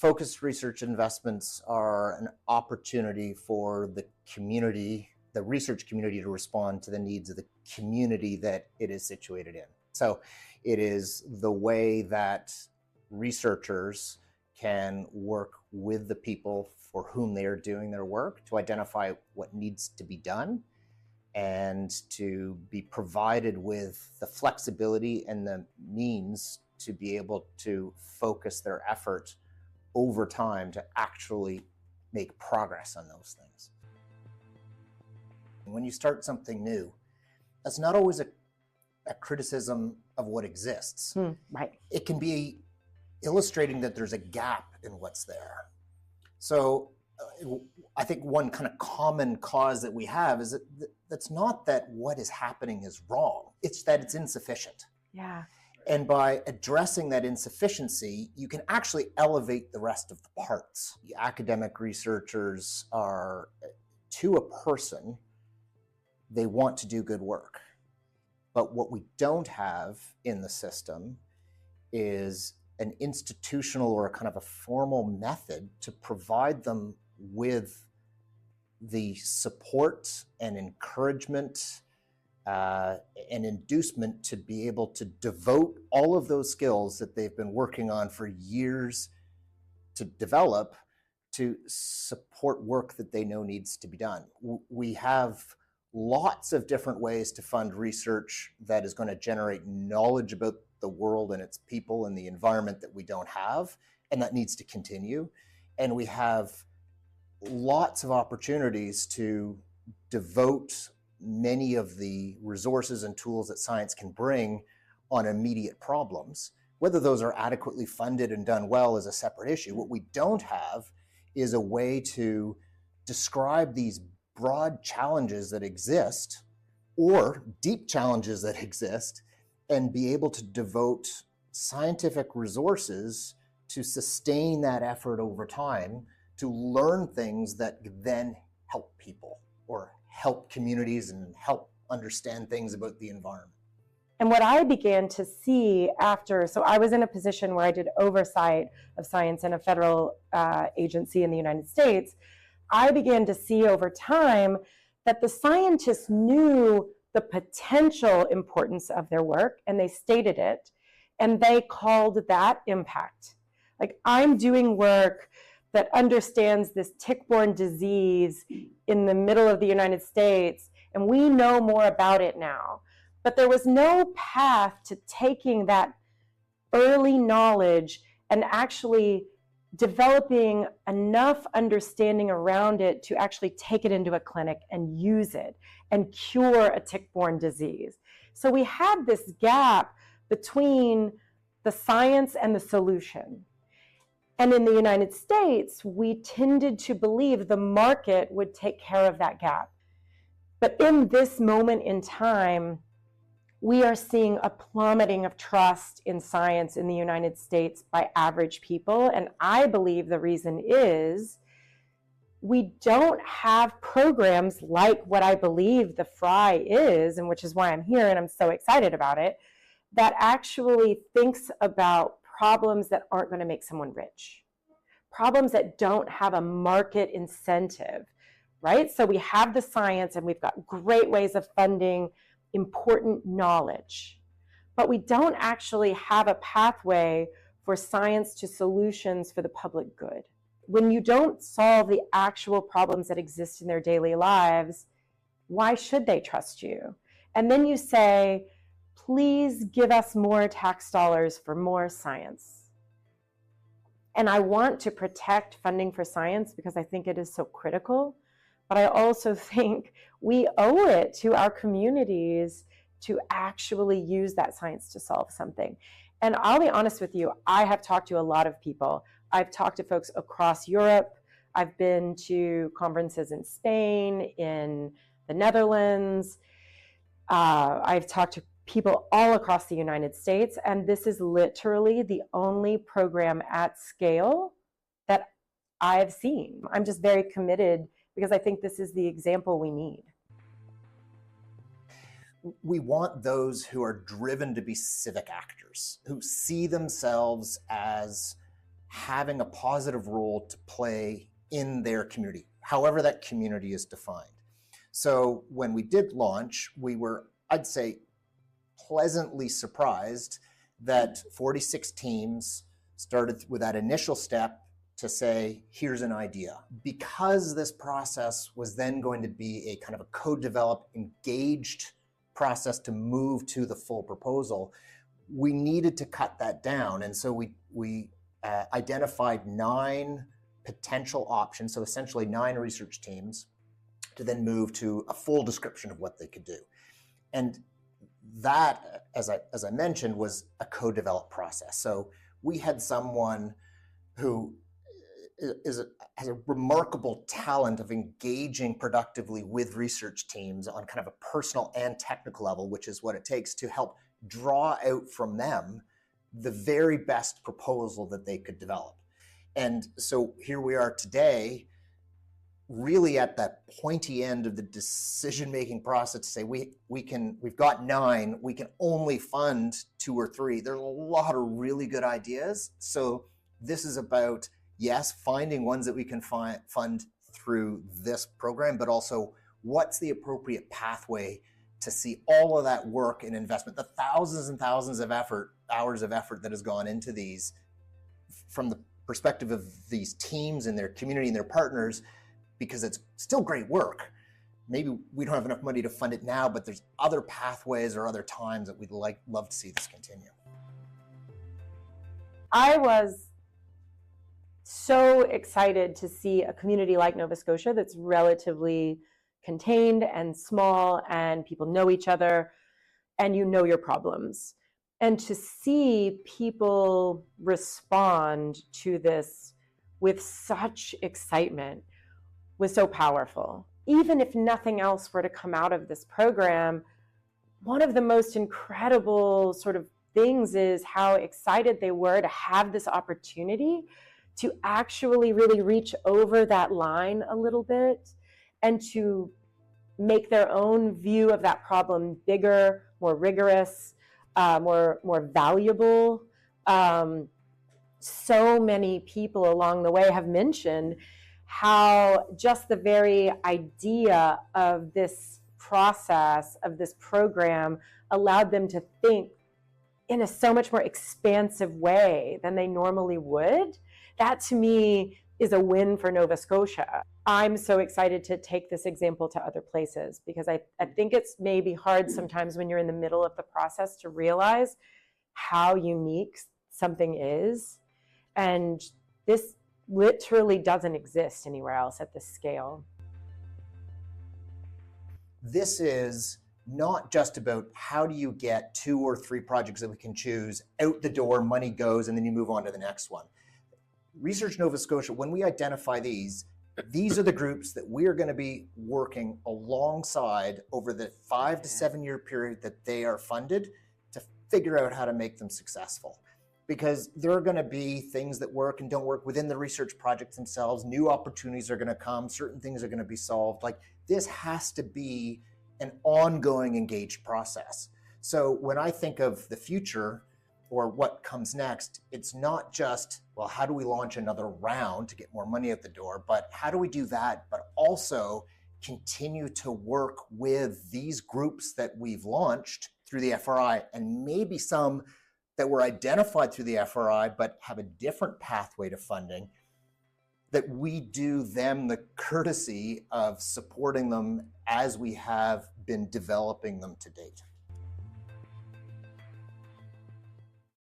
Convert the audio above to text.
focused research investments are an opportunity for the community, the research community, to respond to the needs of the community that it is situated in. So it is the way that researchers can work with the people for whom they are doing their work to identify what needs to be done and to be provided with the flexibility and the means to be able to focus their effort over time to actually make progress on those things. When you start something new, that's not always a criticism of what exists. Right. It can be illustrating that there's a gap in what's there. So I think one kind of common cause that we have is that that's not that what is happening is wrong, it's that it's insufficient. Yeah. And by addressing that insufficiency, you can actually elevate the rest of the parts. The academic researchers are, to a person, they want to do good work. But what we don't have in the system is an institutional or a kind of a formal method to provide them with the support and encouragement and inducement to be able to devote all of those skills that they've been working on for years to develop to support work that they know needs to be done. We have lots of different ways to fund research that is going to generate knowledge about the world and its people and the environment that we don't have, and that needs to continue. And we have lots of opportunities to devote many of the resources and tools that science can bring on immediate problems. Whether those are adequately funded and done well is a separate issue. What we don't have is a way to describe these broad challenges that exist or deep challenges that exist and be able to devote scientific resources to sustain that effort over time, to learn things that then help people or help communities and help understand things about the environment. And what I began to see after, so I was in a position where I did oversight of science in a federal agency in the United States. I began to see over time that the scientists knew the potential importance of their work, and they stated it, and they called that impact. Like, I'm doing work that understands this tick-borne disease in the middle of the United States, and we know more about it now. But there was no path to taking that early knowledge and actually developing enough understanding around it to actually take it into a clinic and use it and cure a tick-borne disease. So we had this gap between the science and the solution. And in the United States, we tended to believe the market would take care of that gap. But in this moment in time, we are seeing a plummeting of trust in science in the United States by average people. And I believe the reason is we don't have programs like what I believe the FRI is, and which is why I'm here and I'm so excited about it, that actually thinks about problems that aren't going to make someone rich, problems that don't have a market incentive, right? So we have the science and we've got great ways of funding important knowledge, but we don't actually have a pathway for science to solutions for the public good. When you don't solve the actual problems that exist in their daily lives, why should they trust you? And then you say, please give us more tax dollars for more science. And I want to protect funding for science because I think it is so critical. But I also think we owe it to our communities to actually use that science to solve something. And I'll be honest with you, I have talked to a lot of people. I've talked to folks across Europe. I've been to conferences in Spain, in the Netherlands. I've talked to people all across the United States, and this is literally the only program at scale that I've seen. I'm just very committed because I think this is the example we need. We want those who are driven to be civic actors, who see themselves as having a positive role to play in their community, however that community is defined. So when we did launch, we were, I'd say, pleasantly surprised that 46 teams started with that initial step to say, here's an idea. Because this process was then going to be a kind of a co-developed, engaged process to move to the full proposal, we needed to cut that down. And so we identified 9 potential options, so essentially 9 research teams, to then move to a full description of what they could do. And that, as I mentioned, was a co-developed process. So we had someone who has a remarkable talent of engaging productively with research teams on kind of a personal and technical level, which is what it takes to help draw out from them the very best proposal that they could develop. And so here we are today, really at that pointy end of the decision-making process to say we've got 9, we can only fund 2 or 3. There's a lot of really good ideas. So this is about, yes, finding ones that we can fund through this program, but also what's the appropriate pathway to see all of that work and investment, the thousands and thousands of hours of effort that has gone into these from the perspective of these teams and their community and their partners, because it's still great work. Maybe we don't have enough money to fund it now, but there's other pathways or other times that we'd love to see this continue. I was so excited to see a community like Nova Scotia that's relatively contained and small, and people know each other, and you know your problems. And to see people respond to this with such excitement was so powerful. Even if nothing else were to come out of this program, one of the most incredible sort of things is how excited they were to have this opportunity to actually really reach over that line a little bit and to make their own view of that problem bigger, more rigorous, more valuable. So many people along the way have mentioned how just the very idea of this process, of this program, allowed them to think in a so much more expansive way than they normally would. That to me is a win for Nova Scotia. I'm so excited to take this example to other places, because I think it's maybe hard sometimes when you're in the middle of the process to realize how unique something is. And this literally doesn't exist anywhere else at this scale. This is not just about how do you get 2 or 3 projects that we can choose out the door, money goes, and then you move on to the next one. Research Nova Scotia, when we identify these are the groups that we are going to be working alongside over the 5 to 7 year period that they are funded to figure out how to make them successful. Because there are going to be things that work and don't work within the research projects themselves. New opportunities are going to come. Certain things are going to be solved. Like, this has to be an ongoing engaged process. So when I think of the future or what comes next, it's not just, well, how do we launch another round to get more money out the door, but how do we do that, but also continue to work with these groups that we've launched through the FRI, and maybe some that were identified through the FRI but have a different pathway to funding, that we do them the courtesy of supporting them as we have been developing them to date.